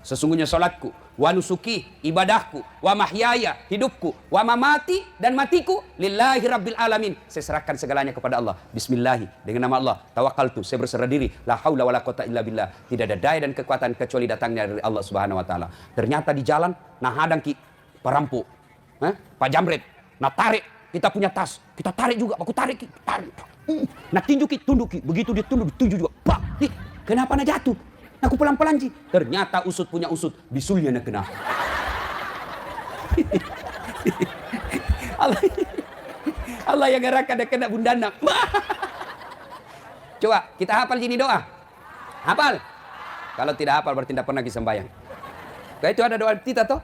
Sesungguhnya salatku, wa nusuki, ibadahku, wa mahyaya, hidupku, wa mamati, dan matiku lillahi rabbil alamin. Saya serahkan segalanya kepada Allah. Bismillahi, dengan nama Allah. Tawakkaltu, saya berserah diri. La haula wala quwata illa billah. Tidak ada daya dan kekuatan kecuali datangnya dari Allah Subhanahu wa taala. Ternyata di jalan nah hadang ki perampok. Pak Jamret, nah tarik kita punya tas. Kita tarik juga, aku tarik ki, tarik. Nah tinju ki, tunduk ki. Begitu dia tunduk, ditunjuk juga. Pak, kenapa nak jatuh? Aku pelan-pelan ji. Ternyata usut punya usut, bisulnya nak kena. Allah yang gerakan dia kena bundana. Coba kita hafal gini doa. Hafal? Kalau tidak hafal berarti tidak pernah sembahyang. Nah, itu ada doa kita toh.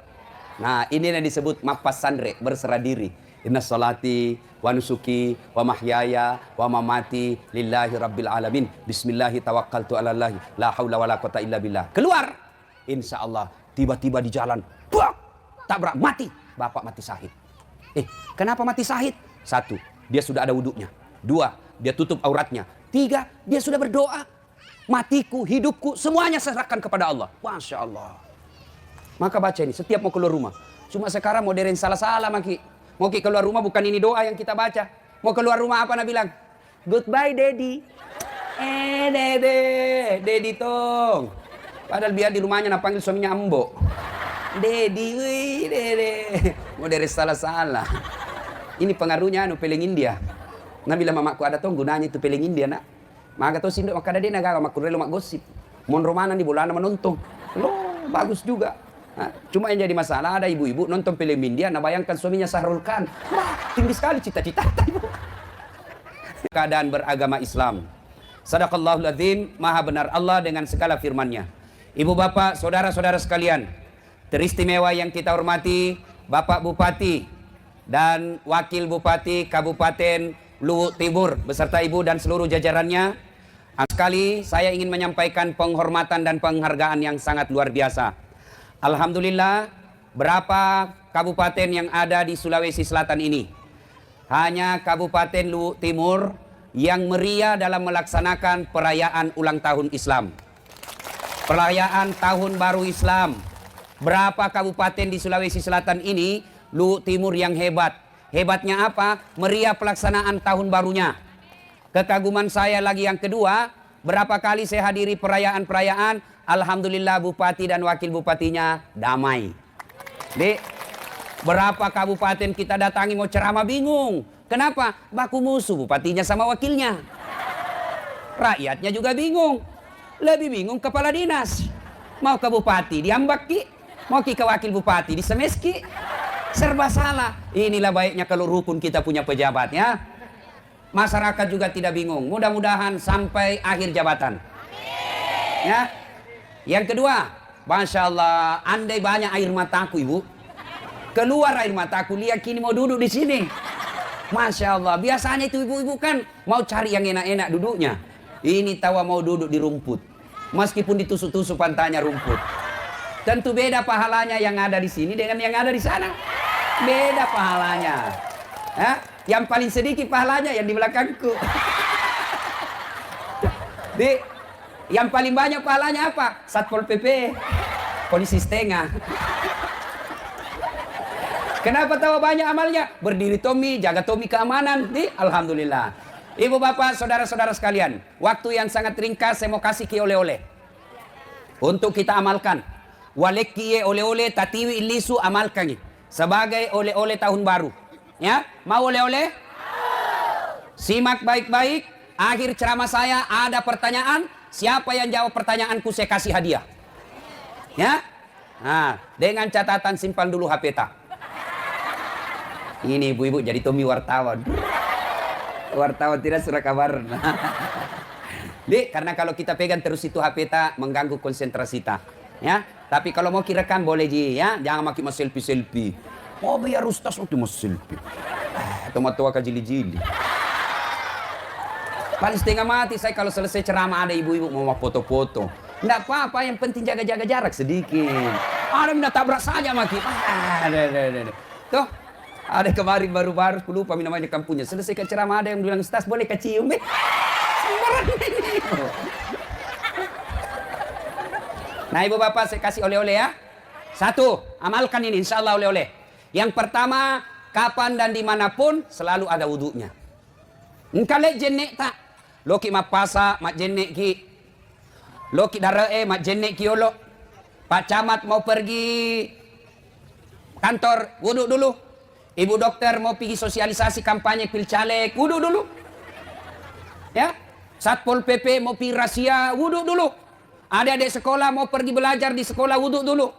Nah ini yang disebut mapas sandre, berserah diri. Inna salati wa nusuki wa mahyaya wa mamati lillahi rabbil alamin. Bismillahi tawakkaltu ala Allahi la haula wala quwata illa billah. Keluar. Insya Allah tiba-tiba di jalan buak, tabrak, mati. Bapak mati syahid. Kenapa mati syahid? 1, dia sudah ada wuduknya. 2, dia tutup auratnya. 3, dia sudah berdoa. Matiku, hidupku, semuanya serahkan kepada Allah. Masya Allah. Maka baca ini setiap mau keluar rumah. Cuma sekarang modern salah-salah maki. Mau keluar rumah bukan ini doa yang kita baca. Mau keluar rumah apa nak bilang? Goodbye daddy. Daddy tong. Padahal biar di rumahnya nak panggil suaminya ambo. Daddy, wih, dede. Modern salah-salah. Ini pengaruhnya peleng India. Nah bila mamaku ada tong gunanya itu peleng India nak. Maka tuh sindok maka ada dia naga mak kurelo mak gosip. Mon romana di bulan menonton. Loh, bagus juga. Nah, cuma yang jadi masalah ada ibu-ibu nonton film India, nah bayangkan suaminya Sahrul Khan. Wah, tinggi sekali cita-cita ibu. Keadaan beragama Islam. Sadaqallahul adzim, maha benar Allah dengan segala firman-Nya. Ibu bapak, saudara-saudara sekalian, teristimewa yang kita hormati, Bapak Bupati dan Wakil Bupati Kabupaten Luwu Timur beserta ibu dan seluruh jajarannya. Sekali saya ingin menyampaikan penghormatan dan penghargaan yang sangat luar biasa. Alhamdulillah, berapa kabupaten yang ada di Sulawesi Selatan ini? Hanya Kabupaten Luwu Timur yang meriah dalam melaksanakan perayaan ulang tahun Islam. Perayaan Tahun Baru Islam. Berapa kabupaten di Sulawesi Selatan ini, Luwu Timur yang hebat. Hebatnya apa? Meriah pelaksanaan tahun barunya. Kekaguman saya lagi yang kedua, berapa kali saya hadiri perayaan-perayaan, alhamdulillah bupati dan wakil bupatinya damai. Berapa kabupaten kita datangi mau ceramah bingung. Kenapa? Baku musuh bupatinya sama wakilnya. Rakyatnya juga bingung. Lebih bingung kepala dinas. Mau ke bupati diambak ki, mau ke wakil bupati disemeski. Serba salah. Inilah baiknya kalau rukun kita punya pejabat ya. Masyarakat juga tidak bingung. Mudah-mudahan sampai akhir jabatan. Ya. Yang kedua, Masya Allah, andai banyak air mataku ibu. Keluar air mataku, lihat kini mau duduk di sini. Masya Allah, biasanya itu ibu-ibu kan mau cari yang enak-enak duduknya. Ini tawa mau duduk di rumput. Meskipun ditusuk-tusuk pantainya rumput. Tentu beda pahalanya yang ada di sini dengan yang ada di sana. Beda pahalanya. Yang paling sedikit pahalanya yang di belakangku. Yang paling banyak pahalanya apa? Satpol PP, polisi setengah. Kenapa tahu banyak amalnya? Berdiri Tommy, jaga Tommy keamanan. Alhamdulillah. Ibu bapak, saudara-saudara sekalian, waktu yang sangat ringkas saya mau kasih ke oleh-oleh untuk kita amalkan. Walekkie oleh-oleh tatiwi ilisu amalkan sebagai oleh-oleh tahun baru. Ya, mau oleh-oleh? Simak baik-baik. Akhir ceramah saya ada pertanyaan. Siapa yang jawab pertanyaanku saya kasih hadiah. Ya? Nah, dengan catatan simpan dulu HP tak. Ini ibu-ibu jadi Tommy wartawan. Wartawan tidak surat kabar. Karena kalau kita pegang terus itu HP tak mengganggu konsentrasi tak. Ya? Tapi kalau mau kirekan boleh ji ya. Jangan makin selfie-selfie. Oh biar ustaz waktu mas selfie. Tomat-tomat kajili-jili. Paling setengah mati saya kalau selesai ceramah ada ibu-ibu mau foto-foto. Nggak apa-apa, yang penting jaga-jaga jarak sedikit. Ada minta tabrak saja maki. Ada. Tuh, ada kemarin baru-baru, aku lupa namanya kampungnya. Selesai ke ceramah ada yang bilang, Ustaz boleh kecium? Nah ibu bapak saya kasih oleh-oleh ya. Satu, amalkan ini insya Allah oleh-oleh. Yang pertama, kapan dan dimanapun selalu ada wudhunya. Engkau jenek tak? Loki mapasa mak jenek ki. Loki darae mak jenek ki yolo. Pak Camat mau pergi kantor, wudhu dulu. Ibu dokter mau pergi sosialisasi kampanye pilcaleg, wudhu dulu. Ya, Satpol PP mau pergi rahasia, wudhu dulu. Adik-adik sekolah mau pergi belajar di sekolah, wudhu dulu.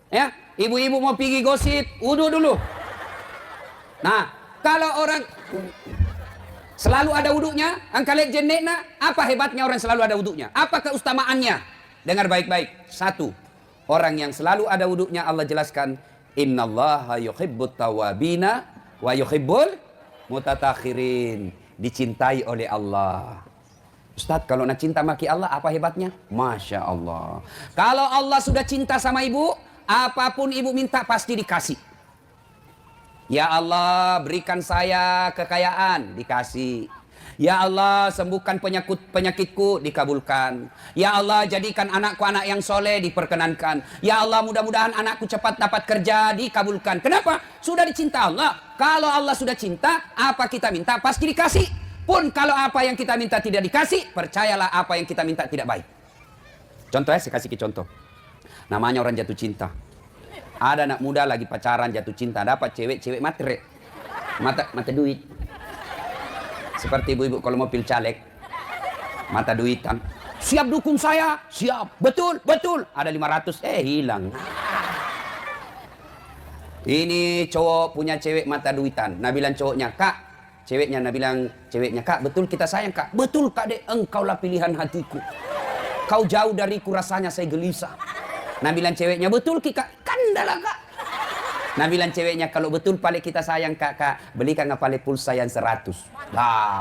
Ya, ibu-ibu mau pergi gosip, wudhu dulu. Nah, kalau orang selalu ada wudhunya, engkau lihat jenekna, apa hebatnya orang selalu ada wudhunya? Apa keustamaannya? Dengar baik-baik. Satu, orang yang selalu ada wudhunya Allah jelaskan, innallaha yuhibbut tawabina wa yuhibbul mutatakhirin. Dicintai oleh Allah. Ustadz, kalau nak cinta maki Allah, apa hebatnya? Masya Allah. Kalau Allah sudah cinta sama ibu, apapun ibu minta pasti dikasih. Ya Allah, berikan saya kekayaan, dikasih. Ya Allah, sembuhkan penyakitku, dikabulkan. Ya Allah, jadikan anakku anak yang soleh, diperkenankan. Ya Allah, mudah-mudahan anakku cepat dapat kerja, dikabulkan. Kenapa? Sudah dicinta Allah. Kalau Allah sudah cinta, apa kita minta pasti dikasih. Pun kalau apa yang kita minta tidak dikasih, percayalah apa yang kita minta tidak baik. Contoh ya, saya kasih contoh. Namanya orang jatuh cinta. Ada anak muda lagi pacaran jatuh cinta, dapat cewek matre. Mata duit. Seperti ibu-ibu kalau mau pil caleg, mata duitan. Siap dukung saya, siap. Betul. Ada 500, hilang. Ini cowok punya cewek mata duitan. Nah bilang cowoknya, Kak, ceweknya, nah bilang ceweknya, Kak, betul kita sayang, Kak. Betul, Kak, dek, engkaulah pilihan hatiku. Kau jauh dariku, rasanya saya gelisah. Nah bilang ceweknya, betul Kak, kandalah Kak. Nah bilang ceweknya, kalau betul pale kita sayang Kak, belikan ngapale pulsa yang 100.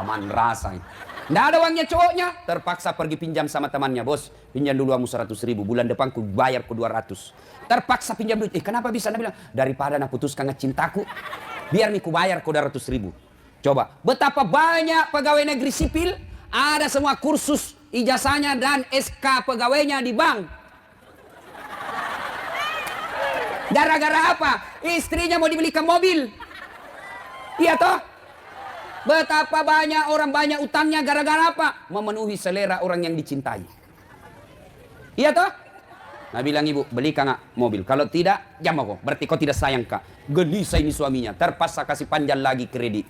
Man rasanya. Nggak ada uangnya cowoknya, terpaksa pergi pinjam sama temannya. Bos, pinjam dulu kamu 100.000, bulan depan ku bayar ku 200. Terpaksa pinjam duit. Kenapa bisa? Nah bilang, daripada nak putuskan cintaku, biar nih ku bayar ku 200.000. Coba, betapa banyak pegawai negeri sipil, ada semua kursus ijazahnya dan SK pegawainya di bank. Gara-gara apa? Istrinya mau dibelikan mobil. Iya toh? Betapa banyak orang banyak utangnya gara-gara apa? Memenuhi selera orang yang dicintai. Iya toh? Nah bilang ibu, belikan nggak mobil. Kalau tidak, jangan kok. Berarti kau tidak sayang Kak. Gelisah ini suaminya. Terpaksa kasih panjang lagi kredit.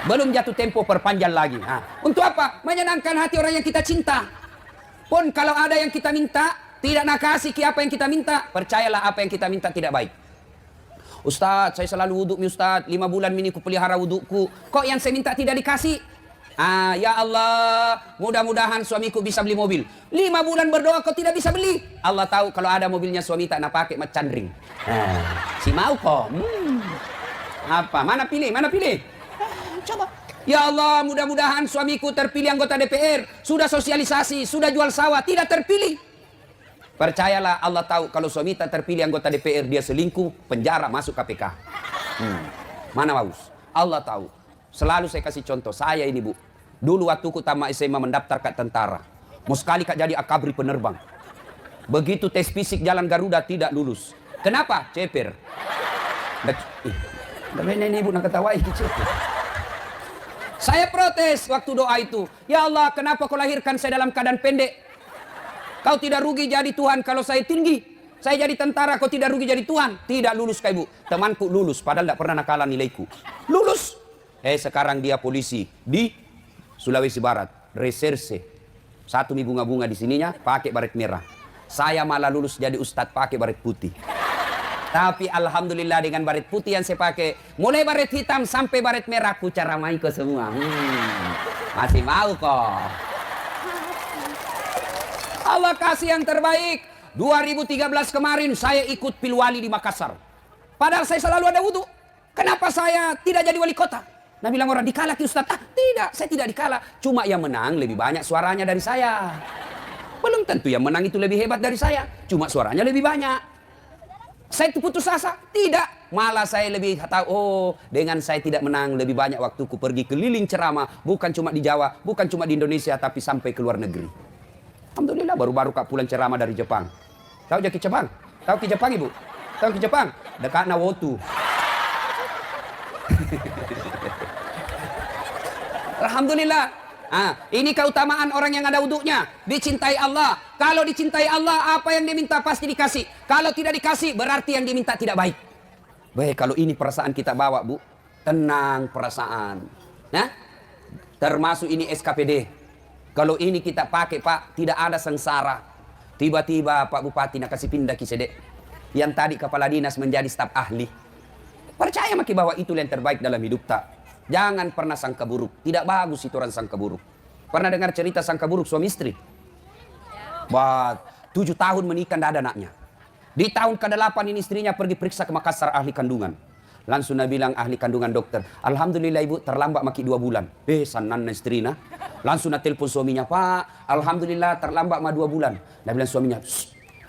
Belum jatuh tempo perpanjang lagi. Nah, untuk apa? Menyenangkan hati orang yang kita cinta. Pun kalau ada yang kita minta, tidak nak kasih apa yang kita minta, percayalah apa yang kita minta tidak baik. Ustadz, saya selalu wuduk mi Ustadz, 5 bulan ini ku pelihara wudukku. Kok yang saya minta tidak dikasih? Ya Allah, mudah-mudahan suamiku bisa beli mobil. 5 bulan berdoa kau tidak bisa beli. Allah tahu kalau ada mobilnya suami tak nak pakai macan ring. Si mau kok. Apa? Mana pilih? Coba. Ya Allah, mudah-mudahan suamiku terpilih anggota DPR. Sudah sosialisasi, sudah jual sawah, tidak terpilih. Percayalah Allah tahu kalau suami tak terpilih anggota DPR, dia selingkuh, penjara, masuk KPK. Mana bagus? Allah tahu. Selalu saya kasih contoh, saya ini bu. Dulu waktu ku tamat SMA mendaftar ke tentara. Mau sekali Kak jadi akabri penerbang. Begitu tes fisik jalan Garuda tidak lulus. Kenapa? Ceper. Ini ibu nak ketawai ceper. Saya protes waktu doa itu. Ya Allah, kenapa kau lahirkan saya dalam keadaan pendek? Kau tidak rugi jadi Tuhan kalau saya tinggi. Saya jadi tentara, kau tidak rugi jadi Tuhan. Tidak lulus Kak Ibu. Temanku lulus, padahal tidak pernah nakalan nilaiku. Lulus. Sekarang dia polisi di Sulawesi Barat. Reserse. 1 minggu bunga-bunga di sininya, pakai baret merah. Saya malah lulus jadi ustadz pakai baret putih. Tapi alhamdulillah dengan baret putih yang saya pakai, mulai baret hitam sampai baret merah, ku caramai ke semua. Masih mau kok. Allah kasih yang terbaik. 2013 kemarin saya ikut pilwali di Makassar. Padahal saya selalu ada wudhu. Kenapa saya tidak jadi wali kota? Nah bilang orang, dikalah ki Ustaz. Tidak, saya tidak dikalah. Cuma yang menang lebih banyak suaranya dari saya. Belum tentu yang menang itu lebih hebat dari saya. Cuma suaranya lebih banyak. Saya itu putus asa? Tidak. Malah saya lebih tahu, dengan saya tidak menang lebih banyak waktuku pergi keliling ceramah. Bukan cuma di Jawa, bukan cuma di Indonesia, tapi sampai ke luar negeri. Alhamdulillah baru-baru Kak pulang ceramah dari Jepang. Tahu Jaki Jepang? Tahu Ki Jepang ibu? Tahu Ki Jepang? Dekat Nawotu. Alhamdulillah. Ini keutamaan orang yang ada wuduknya. Dicintai Allah. Kalau dicintai Allah, apa yang diminta pasti dikasih. Kalau tidak dikasih, berarti yang diminta tidak baik. Baik, kalau ini perasaan kita bawa, Bu. Tenang perasaan. Nah, termasuk ini SKPD. Kalau ini kita pakai, Pak, tidak ada sengsara. Tiba-tiba Pak Bupati nak kasih pindah Kisedek. Yang tadi kepala dinas menjadi staf ahli. Percaya maki bahwa itu yang terbaik dalam hidup tak. Jangan pernah sangka buruk. Tidak bagus itu orang sangka buruk. Pernah dengar cerita sangka buruk suami istri? 7 tahun menikah tidak ada anaknya. Di tahun ke-8 ini istrinya pergi periksa ke Makassar ahli kandungan. Langsung dia bilang ahli kandungan dokter. Alhamdulillah ibu terlambat maki 2 bulan. Sanan istrina. Langsung dia telepon suaminya. Pak, alhamdulillah terlambat mah 2 bulan. Dia bilang suaminya,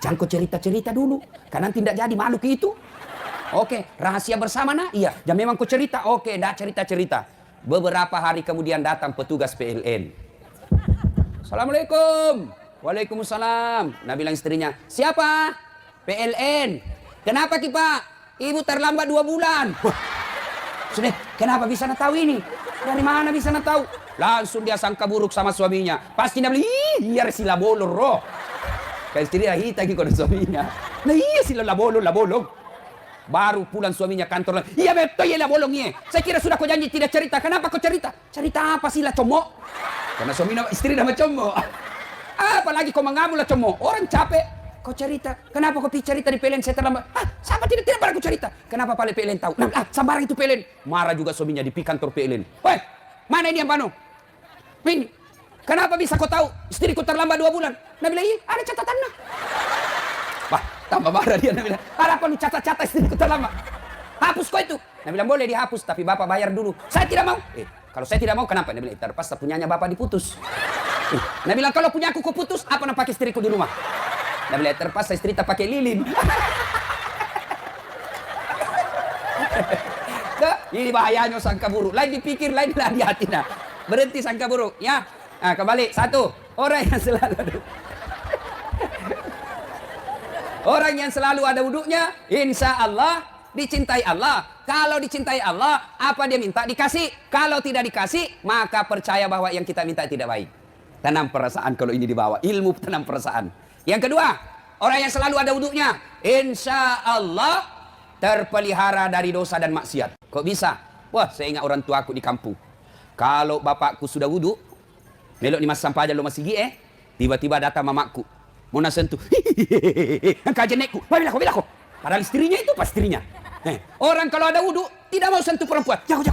jangan kau cerita-cerita dulu. Karena nanti tidak jadi malu ke itu. Oke, rahasia bersama nah? Iya. Dan memang kau cerita? Oke, dah cerita-cerita. Beberapa hari kemudian datang petugas PLN. Assalamualaikum. Waalaikumsalam. Nah bilang istrinya, siapa? PLN. Kenapa ki Pak? Ibu terlambat 2 bulan. Sudah, kenapa bisa tahu ini? Dari mana bisa tahu? Langsung dia sangka buruk sama suaminya. Pasti dia bilang, iya sila bolong roh. Kayak istrinya hita gitu dengan suaminya. Nah iya sila labolong. Baru pulang suaminya kantor. Iya betul ya bolongnya. Saya kira sudah kau janji tidak cerita. Kenapa kau cerita? Cerita apa sih lah comok? Karena suaminya istri nama comok. Apalagi kau mengambil lah comok. Orang capek. Kau cerita. Kenapa kau cerita di PLN saya terlambat? Sama tidak pernah kau cerita. Kenapa Pak PLN tahu? Sambarang itu PLN. Marah juga suaminya di kantor PLN. Woi, mana ini yang panu? Min, kenapa bisa kau tahu istriku terlambat 2 bulan? Nah bilang, iya ada catatannya. Wah, tambah marah dia. Nah bilang, ada apa lu catat-catat istriku terlambat? Hapus kau itu. Nah bilang, boleh dihapus, tapi bapak bayar dulu. Saya tidak mau. Kalau saya tidak mau, kenapa? Nah bilang, terpaksa punyanya bapak diputus. Nah bilang, kalau punya aku putus, apa nak pakai istriku di rumah? Nah bilang, terpaksa istri tak pakai lilin. Ini bahayanya sangka buruk. Lain dipikir, lain lah di hati. Nah. Berhenti sangka buruk. Ya. Nah, kembali. 1. Orang yang selalu ada wuduknya, insya Allah dicintai Allah. Kalau dicintai Allah, apa dia minta dikasih. Kalau tidak dikasih, maka percaya bahwa yang kita minta tidak baik. Tanam perasaan kalau ini dibawa. Ilmu tanam perasaan. Yang kedua, orang yang selalu ada wuduknya, insya Allah terpelihara dari dosa dan maksiat. Kok bisa? Wah, saya ingat orang tua aku di kampung. Kalau bapakku sudah wuduk, melok ni mas sampah lo masih tiba-tiba datang mamaku. Mau nak sentuh. Kajian nekku. Bila ko. Padahal istrinya itu pas istrinya. Orang kalau ada wuduk tidak mau sentuh perempuan. Jauh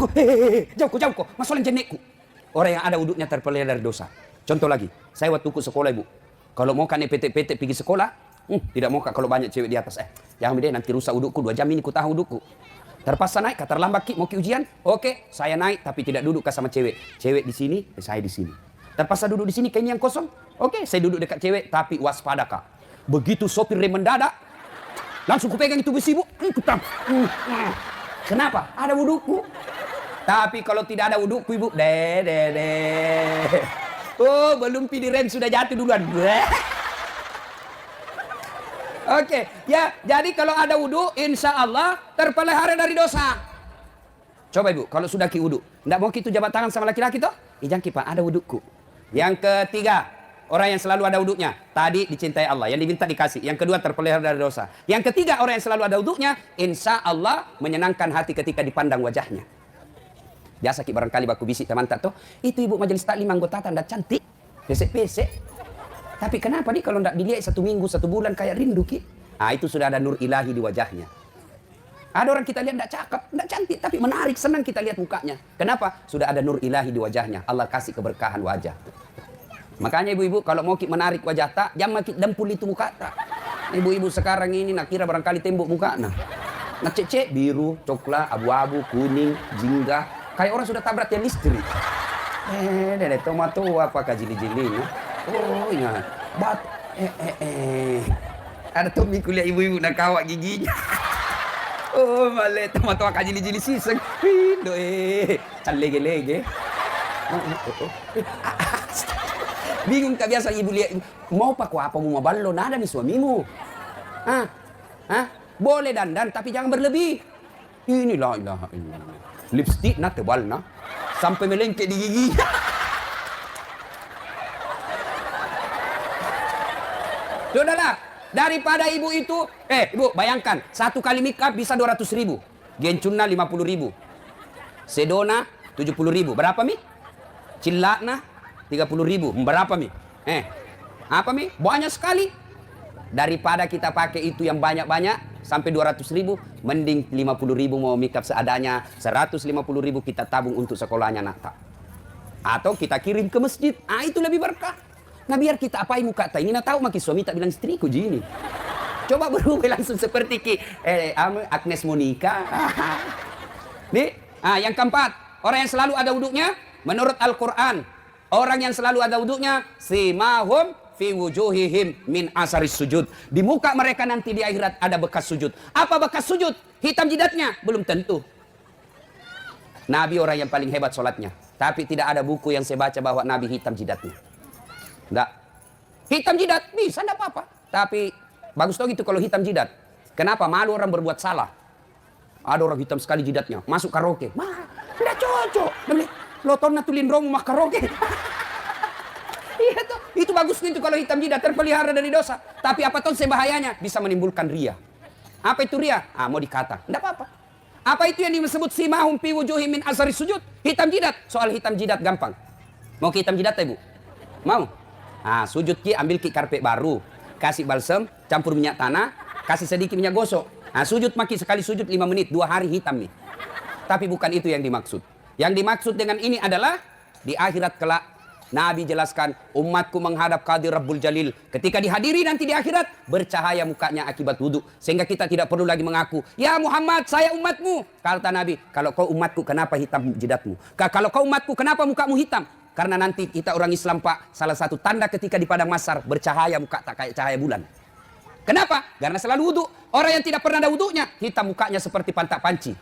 ko. Masalah jenekku. Orang yang ada wuduknya terpelihara dari dosa. Contoh lagi, saya waktu ke sekolah ibu. Kalau mau kan PT pergi sekolah, tidak mau kalau banyak cewek di atas. Jangan beda nanti rusak wudukku 2 jam ini ku tahu wudukku. Terpaksa naik, terlambat ki mau ki ujian. Oke, saya naik tapi tidak duduk sama cewek. Cewek di sini, saya di sini. Terpaksa duduk di sini kayaknya yang kosong. Oke, saya duduk dekat cewek tapi waspada Kak. Begitu sopir rem mendadak, langsung kupegang itu besi bu. Kenapa? Ada wudukku. Tapi kalau tidak ada wudukku ibu, oh, belum pilih rem sudah jatuh duluan. Oke, ya. Jadi kalau ada wudhu, insya Allah terpelihara dari dosa. Coba ibu, kalau sudah ki wudhu, tidak mau kita jabat tangan sama laki-laki toh? Jangan ki Pak, ada wudhuku. Yang ketiga, orang yang selalu ada wudhunya. Tadi dicintai Allah, yang diminta dikasih. Yang kedua terpelihara dari dosa. Yang ketiga, orang yang selalu ada wudhunya, insya Allah menyenangkan hati ketika dipandang wajahnya. Biasa ki barangkali baku bisik teman tak toh, itu ibu majelis taklim anggota tanda cantik, pesek-pesek. Tapi kenapa nih kalau tidak dilihat 1 minggu, 1 bulan kayak rindu ki? Itu sudah ada nur ilahi di wajahnya. Ada orang kita lihat tidak cakep, tidak cantik, tapi menarik, senang kita lihat mukanya. Kenapa? Sudah ada nur ilahi di wajahnya. Allah kasih keberkahan wajah. Makanya ibu-ibu kalau mau ki menarik wajah tak, jangan ki dempul itu muka tak. Ibu-ibu sekarang ini nak kira barangkali tembok muka nah. Nak cek biru, coklat, abu-abu, kuning, jingga. Kayak orang sudah tabrak tiang listrik. Tomato apakah jili-jilinya? Oh ya, ada Tommy kuliah ibu-ibu nak kawak giginya. Oh malah tomato akak jili-jili siseng. Hindo can lege-lege. Bingung tak biasa ibu lihat. Mau pak apa mau ballo nada nih suamimu. Ah, ah, boleh dandan tapi jangan berlebih. Ini la ilaha illallah. Lipstick na tebal na sampai melengket di gigi. Sudahlah, daripada ibu itu, ibu bayangkan, satu kali make up bisa 200.000. Gencunna 50.000. Sedona 70.000. Berapa mi? Cilakna 30.000. Berapa mi? Apa mi? Banyak sekali. Daripada kita pakai itu yang banyak-banyak sampai 200.000, mending 50.000 mau make up seadanya, 150.000 kita tabung untuk sekolahnya nak. Atau kita kirim ke masjid. Itu lebih berkah. Nah biar kita apain muka tak ini, nah tahu maki suami tak bilang istriku gini. Coba berubah langsung seperti Agnes Monica. Nih, yang keempat, orang yang selalu ada wuduknya menurut Al-Quran. Orang yang selalu ada wuduknya simahum fi wujuhihim min asaris sujud. Di muka mereka nanti di akhirat ada bekas sujud. Apa bekas sujud? Hitam jidatnya? Belum tentu. Nabi orang yang paling hebat sholatnya. Tapi tidak ada buku yang saya baca bahwa Nabi hitam jidatnya. Enggak. Hitam jidat bisa enggak apa-apa. Tapi bagus tau gitu kalau hitam jidat. Kenapa? Malu orang berbuat salah. Ada orang hitam sekali jidatnya. Masuk karaoke. Enggak cocok. Lo tau natulin romu mah karaoke. Iya tuh. Itu bagus itu kalau hitam jidat terpelihara dari dosa. Tapi apa tuh bahayanya? Bisa menimbulkan ria. Apa itu ria? Mau dikata. Enggak apa-apa. Apa itu yang disebut simahum fi wujuhim min asari sujud? Hitam jidat. Soal hitam jidat gampang. Mau ke hitam jidat ya, Bu? Mau? Sujud ki, ambil ki karpet baru. Kasih balsam, campur minyak tanah, kasih sedikit minyak gosok. Sujud maki sekali sujud 5 menit, 2 hari hitam nih. Tapi bukan itu yang dimaksud. Yang dimaksud dengan ini adalah di akhirat kelak Nabi jelaskan umatku menghadap Qadir Rabbul Jalil. Ketika dihadiri nanti di akhirat bercahaya mukanya akibat wudhu. Sehingga kita tidak perlu lagi mengaku, ya Muhammad saya umatmu. Kata Nabi, kalau kau umatku kenapa hitam jidatmu? Kalau kau umatku kenapa mukamu hitam? Karena nanti kita orang Islam Pak, salah satu tanda ketika di padang mahsyar bercahaya muka tak kayak cahaya bulan. Kenapa? Karena selalu wudhu. Orang yang tidak pernah ada wudhunya, hitam mukanya seperti pantak panci.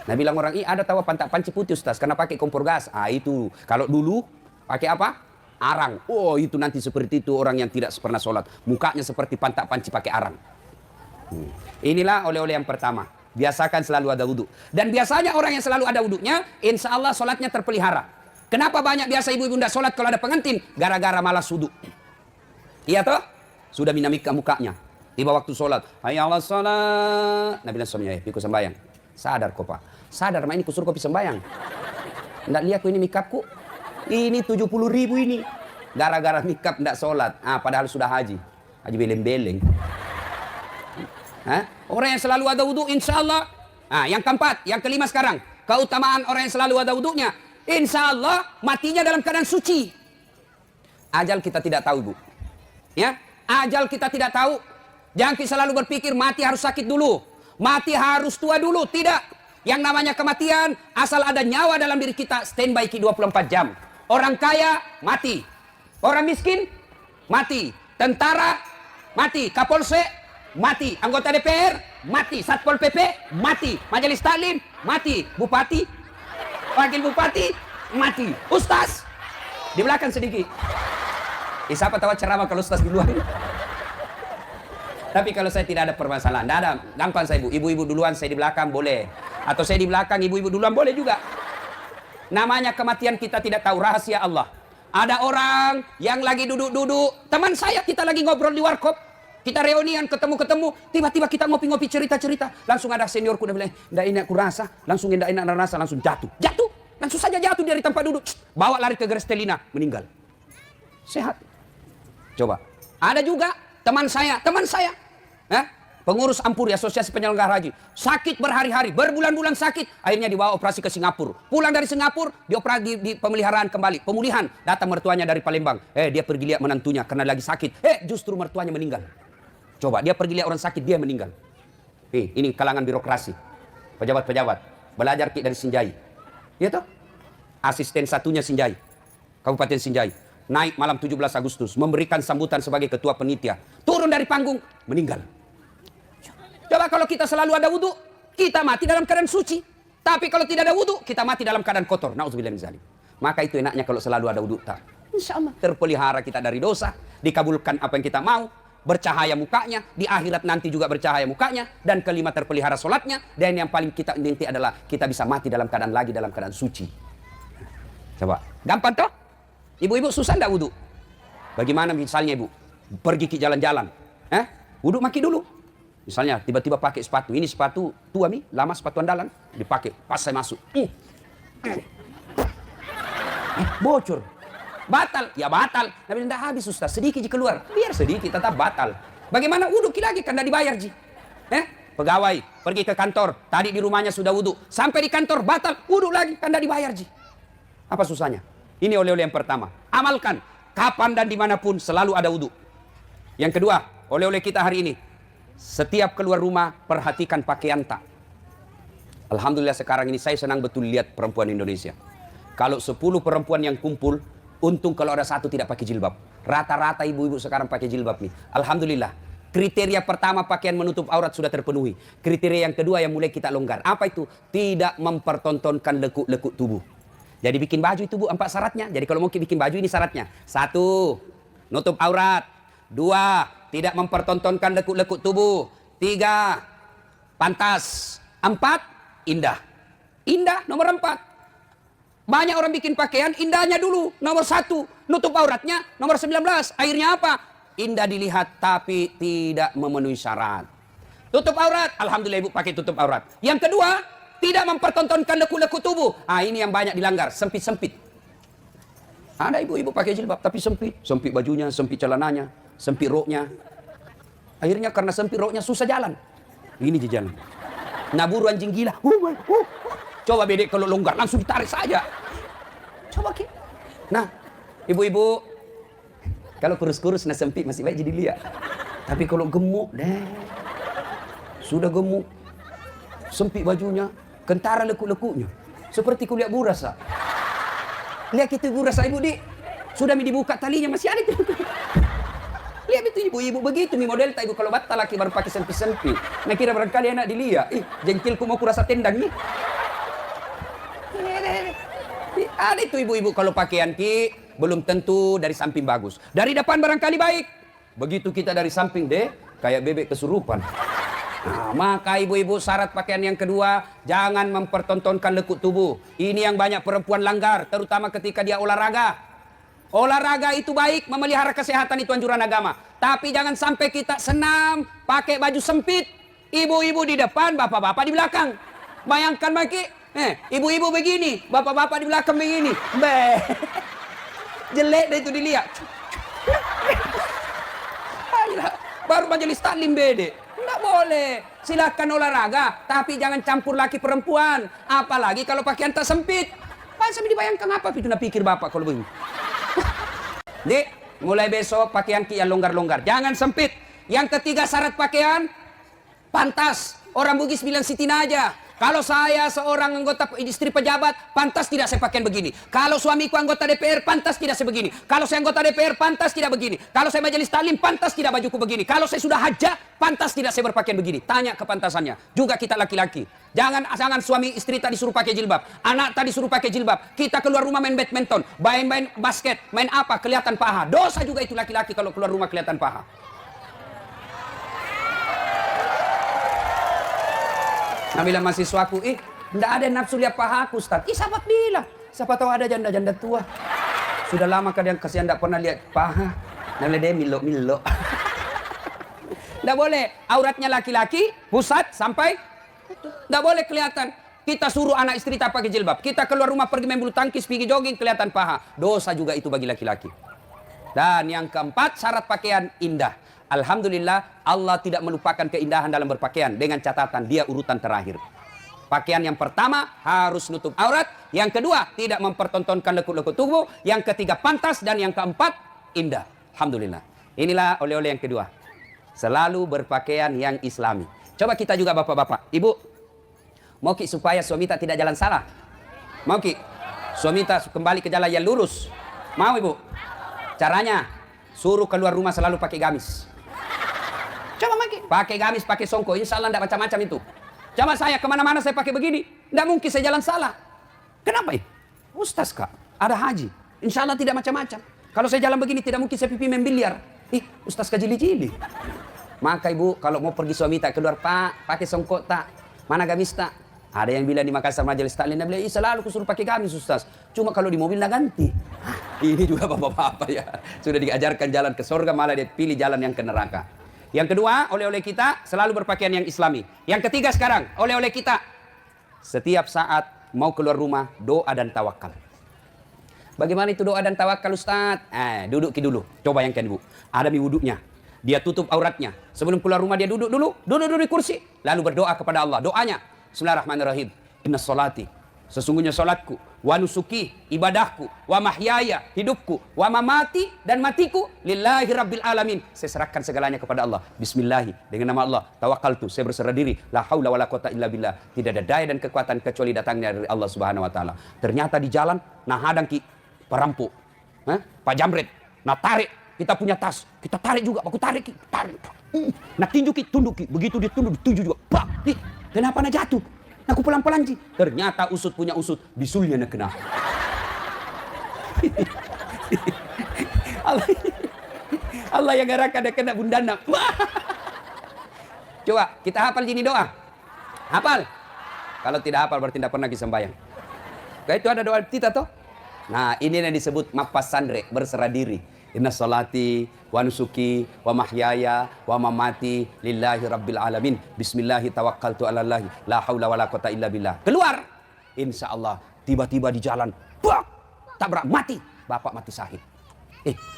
Nah bilang orang, ada tahu pantak panci putih Ustaz, karena pakai kompor gas. Itu. Kalau dulu pakai apa? Arang. Oh itu nanti seperti itu orang yang tidak pernah sholat. Mukanya seperti pantak panci pakai arang. Inilah oleh-oleh yang pertama. Biasakan selalu ada wudhu. Dan biasanya orang yang selalu ada wudhunya, insya Allah sholatnya terpelihara. Kenapa banyak biasa ibu-ibu tidak sholat kalau ada pengantin? Gara-gara malas wudhu. Iya toh? Sudah minamika mukanya. Tiba waktu sholat. Hayya Allah sholat. Nabi bilang suaminya, piku sembayang. Sadar kok Pak. Sadar, ini kusur kopi sembayang. Nggak lihat ku ini mikapku. Ini 70.000 ini. Gara-gara mikap tidak sholat. Padahal sudah haji. Haji beleng-beleng. Orang yang selalu ada wudhu insya Allah. Yang keempat, yang kelima sekarang. Keutamaan orang yang selalu ada wudhunya. Insya Allah matinya dalam keadaan suci. Ajal kita tidak tahu, Bu. Ya, ajal kita tidak tahu. Jangan kita selalu berpikir mati harus sakit dulu. Mati harus tua dulu. Tidak. Yang namanya kematian, asal ada nyawa dalam diri kita, standby 24 jam. Orang kaya, mati. Orang miskin, mati. Tentara, mati. Kapolsek, mati. Anggota DPR, mati. Satpol PP, mati. Majelis Taklim, mati. Bupati, wakil bupati, mati. Ustaz, di belakang sedikit. Siapa tahu ceramah kalau ustaz di luar. Tapi kalau saya tidak ada permasalahan, tidak ada. Gampang saya, Bu. Ibu-ibu duluan, saya di belakang, boleh. Atau saya di belakang, ibu-ibu duluan, boleh juga. Namanya kematian kita tidak tahu, rahasia Allah. Ada orang yang lagi duduk-duduk. Teman saya, kita lagi ngobrol di warkop. Kita reunian, ketemu-ketemu. Tiba-tiba kita ngopi-ngopi, cerita-cerita. Langsung ada seniorku, udah bilang, tidak ini aku rasa. Langsung tidak enak rasa, langsung jatuh. Jatuh. Langsung saja jatuh dari tempat duduk. Bawa lari ke Grestelina, meninggal. Sehat. Coba. Ada juga teman saya. Pengurus Ampuri, Asosiasi Penyelenggara Haji. Sakit berhari-hari, berbulan-bulan sakit. Akhirnya dibawa operasi ke Singapura. Pulang dari Singapura, dioperasi di pemeliharaan kembali. Pemulihan, datang mertuanya dari Palembang. Dia pergi lihat menantunya karena lagi sakit. Justru mertuanya meninggal. Coba, dia pergi lihat orang sakit, dia meninggal. Ini kalangan birokrasi. Pejabat-pejabat. Belajar dari Sinjai. Iya toh? Asisten satunya Sinjai. Kabupaten Sinjai. Naik malam 17 Agustus. Memberikan sambutan sebagai ketua penitia. Turun dari panggung, meninggal. Coba kalau kita selalu ada wudhu, kita mati dalam keadaan suci. Tapi kalau tidak ada wudhu, kita mati dalam keadaan kotor. Na'udzubillah min dzalik. Maka itu enaknya kalau selalu ada wudhu. Insya Allah terpelihara kita dari dosa. Dikabulkan apa yang kita mau. bercahaya mukanya, di akhirat nanti juga bercahaya mukanya, dan kelima terpelihara sholatnya, dan yang paling kita inti adalah kita bisa mati dalam keadaan suci. Coba, gampang toh? Ibu-ibu susah enggak wudhu? Bagaimana misalnya ibu pergi ke jalan-jalan, wudhu maki dulu. Misalnya tiba-tiba pakai sepatu, ini sepatu tua mi, lama sepatu andalan, dipakai, pas saya masuk, bocor, batal, ya batal. Nabi tidak habis Ustaz, sedikit keluar, biar sedikit tetap batal. Bagaimana wudhu lagi kan tidak dibayar ji? Pegawai pergi ke kantor, tadi di rumahnya sudah wudhu, sampai di kantor batal, wudhu lagi kan tidak dibayar ji. Apa susahnya? Ini oleh-oleh yang pertama, amalkan, kapan dan dimanapun selalu ada wudhu. Yang kedua, oleh-oleh kita hari ini, setiap keluar rumah perhatikan pakaian tak. Alhamdulillah sekarang ini saya senang betul lihat perempuan Indonesia. Kalau 10 perempuan yang kumpul, untung kalau ada satu tidak pakai jilbab. Rata-rata ibu-ibu sekarang pakai jilbab nih. Alhamdulillah. Kriteria pertama pakaian menutup aurat sudah terpenuhi. Kriteria yang kedua yang mulai kita longgar. Apa itu? Tidak mempertontonkan lekuk-lekuk tubuh. Jadi bikin baju itu Bu 4 syaratnya. Jadi kalau mau bikin baju ini syaratnya. 1. Nutup aurat. 2. Tidak mempertontonkan lekuk-lekuk tubuh. 3. Pantas. 4. Indah. Indah nomor 4. Banyak orang bikin pakaian, indahnya dulu. Nomor 1, nutup auratnya. Nomor 19, akhirnya apa? Indah dilihat, tapi tidak memenuhi syarat. Tutup aurat, alhamdulillah ibu pakai tutup aurat. Yang kedua, tidak mempertontonkan lekuk-lekuk tubuh. Ini yang banyak dilanggar, sempit-sempit. Ada ibu-ibu pakai jilbab, tapi sempit. Sempit bajunya, sempit celananya, sempit roknya. Akhirnya karena sempit roknya susah jalan. Ini di jalan. Naburu anjing gila. Coba bedek kalau longgar langsung ditarik saja. Coba ki. Nah, ibu-ibu kalau kurus-kurus nah sempit masih baik jadi lihat. Tapi kalau gemuk deh. Sudah gemuk. Sempit bajunya, kentara lekuk-lekuknya. Seperti kuliah burasa. Lihat itu burasa ibu di. Sudah dibuka talinya masih ada itu. Lihat itu ibu-ibu begitu mi model tak ibu kalau batal laki baru pakai sempit-sempit. Nah kira barangkali enak dilihat. Jengkilku mau kurasa tendang nih. Ada itu ibu-ibu kalau pakaian ki belum tentu dari samping bagus. Dari depan barangkali baik. Begitu kita dari samping deh kayak bebek kesurupan. Nah, maka ibu-ibu syarat pakaian yang kedua, jangan mempertontonkan lekuk tubuh. Ini yang banyak perempuan langgar, terutama ketika dia olahraga. Olahraga itu baik, memelihara kesehatan itu anjuran agama. Tapi jangan sampai kita senam, pakai baju sempit. Ibu-ibu di depan, bapak-bapak di belakang. Bayangkan Maki, ibu-ibu begini, bapak-bapak di belakang begini. Jelek deh itu dilihat. Baru majelis taklim bede. Enggak boleh. Silakan olahraga, tapi jangan campur laki perempuan. Apalagi kalau pakaian tak sempit. Sampai dibayangkan apa itu nak pikir bapak kalau begini. Dek, mulai besok pakaian ki yang longgar-longgar. Jangan sempit. Yang ketiga syarat pakaian, pantas. Orang Bugis bilang sitina aja. Kalau saya seorang anggota istri pejabat, pantas tidak saya pakaian begini. Kalau suamiku anggota DPR, pantas tidak saya begini. Kalau saya anggota DPR, pantas tidak begini. Kalau saya majelis taklim, pantas tidak bajuku begini. Kalau saya sudah hajah, pantas tidak saya berpakaian begini. Tanya kepantasannya. Juga kita laki-laki. Jangan suami istri tadi suruh pakai jilbab. Anak tadi suruh pakai jilbab. Kita keluar rumah main badminton, main basket, main apa, kelihatan paha. Dosa juga itu laki-laki kalau keluar rumah kelihatan paha. Nah bilang mahasiswaku, enggak ada nafsu lihat paha aku Ustaz. Sahabat bilang, siapa tahu ada janda-janda tua. Sudah lama kadang kasihan enggak pernah lihat paha. Nah dia milo-milo. Enggak boleh, auratnya laki-laki, pusat sampai enggak boleh kelihatan. Kita suruh anak istri tak pakai jilbab. Kita keluar rumah pergi main bulu tangkis, pergi jogging, kelihatan paha. Dosa juga itu bagi laki-laki. Dan yang keempat, syarat pakaian indah. Alhamdulillah Allah tidak melupakan keindahan dalam berpakaian. Dengan catatan dia urutan terakhir. Pakaian yang pertama harus nutup aurat. Yang kedua tidak mempertontonkan lekuk-lekuk tubuh. Yang ketiga pantas. Dan yang keempat indah. Alhamdulillah. Inilah oleh-oleh yang kedua. Selalu berpakaian yang islami. Coba kita juga bapak-bapak. Ibu, mau ki supaya suami tak tidak jalan salah? Mau ki suami tak kembali ke jalan yang lurus? Mau ibu? Caranya suruh keluar rumah selalu pakai gamis. Coba pakai gamis, pakai songko, insya Allah tidak macam-macam itu. Coba saya kemana-mana saya pakai begini, tidak mungkin saya jalan salah. Kenapa? Ustaz kak, ada haji, insya Allah tidak macam-macam. Kalau saya jalan begini tidak mungkin saya pipi main biliar. Ustaz kajili-jili. Maka ibu, kalau mau pergi suami tak keluar, Pak, pakai songkok tak? Mana gamis tak? Ada yang bilang di Makassar majelis taklim, dia bilang, selalu kusuruh pakai gamis Ustaz. Cuma kalau di mobil nak ganti. Ini juga bapak-bapak ya. Sudah diajarkan jalan ke surga, malah dia pilih jalan yang ke neraka. Yang kedua, oleh-oleh kita selalu berpakaian yang islami. Yang ketiga sekarang, oleh-oleh kita setiap saat mau keluar rumah, doa dan tawakal. Bagaimana itu doa dan tawakal Ustaz? Duduk dulu. Coba bayangkan ibu. Ada wuduknya. Dia tutup auratnya. Sebelum keluar rumah dia duduk dulu. Duduk di kursi. Lalu berdoa kepada Allah. Doanya. Bismillahirrahmanirrahim. Inna salati. Sesungguhnya salatku. Wa nusuki. Ibadahku. Wa mahyaya. Hidupku. Wa mamati. Dan matiku. Lillahi rabbil alamin. Saya serahkan segalanya kepada Allah. Bismillahi. Dengan nama Allah. Tawakkaltu. Saya berserah diri. La haula wa la quwata illa billah. Tidak ada daya dan kekuatan kecuali datangnya dari Allah subhanahu wa ta'ala. Ternyata di jalan. Nah hadang perampok. Pak Jamret. Nah tarik. Kita punya tas. Kita tarik juga. Aku tarik. Tarik. Nah tinju tunduk. Begitu dia tunduk. Ditunjuk juga. Pak. Kenapa nak jatuh? Aku pelan-pelan sih. Ternyata usut punya usut. Bisulnya nak kena. Allah yang gerakan dia kena bundana. Coba kita hafal gini doa. Hafal? Kalau tidak hafal berarti tidak pernah kita sembahyang. Kayak itu ada doa kita toh. Nah ini yang disebut mapas sandre. Berserah diri. Inna salati wa nusuki wa mahyaya wa mamati lillahi rabbil alamin. Bismillahi tawakkaltu ala Allahi la haula wa la quwata illa billah. Keluar. Insya Allah tiba-tiba di jalan tabrak mati. Bapak mati syahid.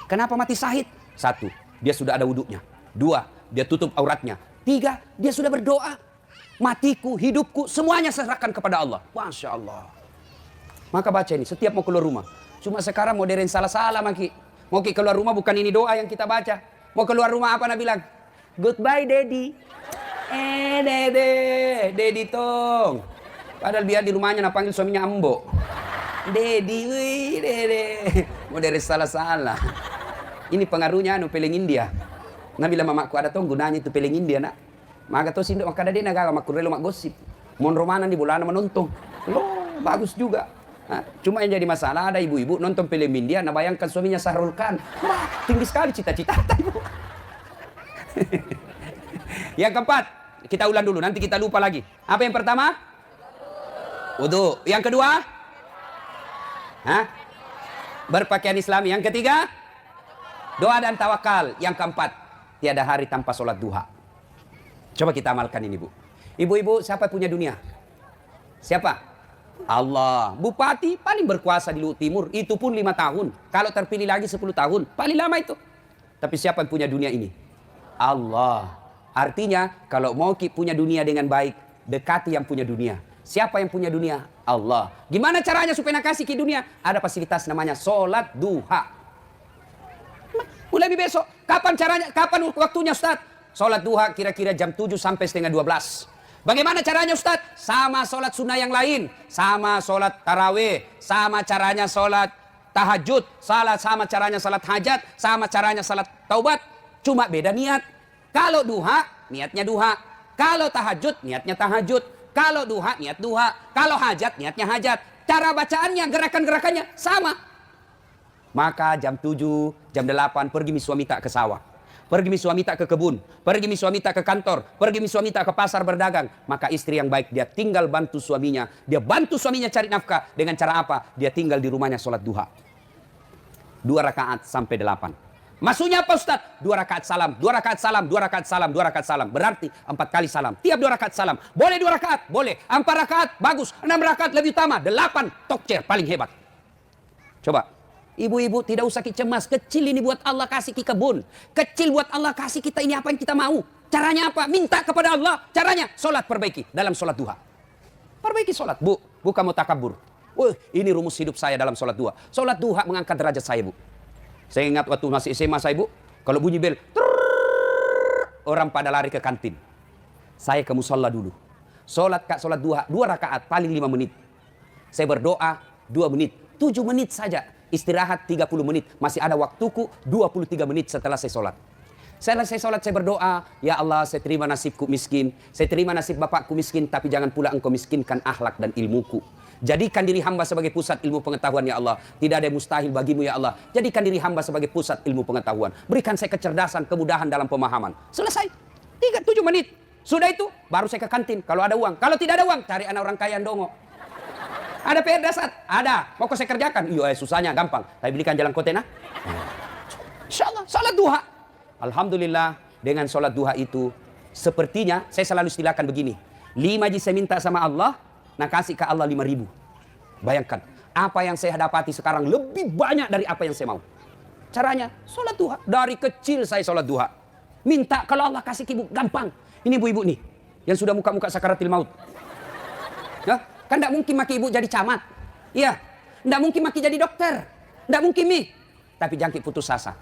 Kenapa mati syahid? 1, dia sudah ada wuduknya. 2, dia tutup auratnya. 3, dia sudah berdoa. Matiku, hidupku, semuanya serahkan kepada Allah. Masya Allah. Maka baca ini setiap mau keluar rumah. Cuma sekarang modern salah-salah maki. Mau keluar rumah bukan ini doa yang kita baca. Mau keluar rumah apa nak bilang? Goodbye daddy. Daddy tong. Padahal biar di rumahnya nak panggil suaminya ambo. Daddy, dede. Mau dari salah-salah. Ini pengaruhnya peleng India. Nah bila mamaku ada tong gunanya itu peleng India nak. Maka tuh sindok maka ada dia naga maku relo mak gosip. Mon romanan di bulan menonton. Loh, bagus juga. Nah, cuma yang jadi masalah ada ibu-ibu nonton film India, nah bayangkan suaminya Sahrul Khan. Wah, tinggi sekali cita-cita ibu. Yang keempat, kita ulang dulu, nanti kita lupa lagi. Apa yang pertama? Wudu. Yang kedua? Berpakaian Islami. Yang ketiga? Doa dan tawakal. Yang keempat, tiada hari tanpa sholat duha. Coba kita amalkan ini bu. Ibu-ibu, siapa punya dunia? Siapa? Allah. Bupati paling berkuasa di Luhut Timur. Itu pun 5 tahun. Kalau terpilih lagi 10 tahun. Paling lama itu. Tapi siapa yang punya dunia ini? Allah. Artinya kalau mau punya dunia dengan baik, dekati yang punya dunia. Siapa yang punya dunia? Allah. Gimana caranya supaya nak kasih ke dunia? Ada fasilitas namanya sholat duha. Mulai besok. Kapan caranya? Kapan waktunya Ustaz? Sholat duha kira-kira jam 7 sampai setengah 12. Bagaimana caranya Ustaz? Sama sholat sunnah yang lain. Sama sholat tarawih. Sama caranya sholat tahajud. Sama caranya sholat hajat. Sama caranya sholat taubat. Cuma beda niat. Kalau duha, niatnya duha. Kalau tahajud, niatnya tahajud. Kalau duha, niat duha. Kalau hajat, niatnya hajat. Cara bacaannya, gerakan-gerakannya sama. Maka jam 7, jam 8 pergi suami tak ke sawah. Pergi suami tak ke kebun, pergi suami tak ke kantor, pergi suami tak ke pasar berdagang. Maka istri yang baik dia tinggal bantu suaminya. Dia bantu suaminya cari nafkah. Dengan cara apa? Dia tinggal di rumahnya sholat duha. 2 rakaat sampai 8. Maksudnya apa Ustaz? 2 rakaat salam, 2 rakaat salam, 2 rakaat salam, 2 rakaat salam. Berarti 4 kali salam. Tiap 2 rakaat salam. Boleh 2 rakaat? Boleh. 4 rakaat? Bagus. 6 rakaat lebih utama. 8 tokcer paling hebat. Coba. Ibu-ibu tidak usah cemas. Kecil ini buat Allah kasih ke kebun. Kecil buat Allah kasih kita ini apa yang kita mau. Caranya apa? Minta kepada Allah. Caranya sholat perbaiki dalam sholat duha. Perbaiki sholat. Bu, bukan mau takabur. Ini rumus hidup saya dalam sholat duha. Sholat duha mengangkat derajat saya bu. Saya ingat waktu masih SMA saya bu. Kalau bunyi bel. Orang pada lari ke kantin. Saya ke musola dulu. Sholat duha 2 rakaat paling 5 menit. Saya berdoa 2 menit. 7 menit saja. Istirahat 30 menit. Masih ada waktuku 23 menit setelah saya sholat. Selesai sholat saya berdoa, ya Allah saya terima nasibku miskin, saya terima nasib bapakku miskin, tapi jangan pula engkau miskinkan akhlak dan ilmuku. Jadikan diri hamba sebagai pusat ilmu pengetahuan ya Allah. Tidak ada yang mustahil bagimu ya Allah. Jadikan diri hamba sebagai pusat ilmu pengetahuan. Berikan saya kecerdasan, kemudahan dalam pemahaman. Selesai. 7 menit. Sudah itu, baru saya ke kantin. Kalau ada uang. Kalau tidak ada uang, cari anak orang kaya yang dongo. Ada PR dasar? Ada. Mau saya kerjakan? Iya, susahnya gampang. Saya belikan jalan kotena. Insya Allah, salat duha. Alhamdulillah, dengan sholat duha itu, sepertinya, saya selalu istilahkan begini. 5 ji saya minta sama Allah, nah kasih ke Allah 5.000. Bayangkan, apa yang saya dapati sekarang lebih banyak dari apa yang saya mau. Caranya, sholat duha. Dari kecil saya sholat duha. Minta kalau Allah kasih ibu, gampang. Ini ibu-ibu nih, yang sudah muka-muka sakaratil maut. Ya, kan tidak mungkin maki ibu jadi camat. Iya, tidak mungkin maki jadi dokter. Tidak mungkin mi. Tapi jangkit putus asa.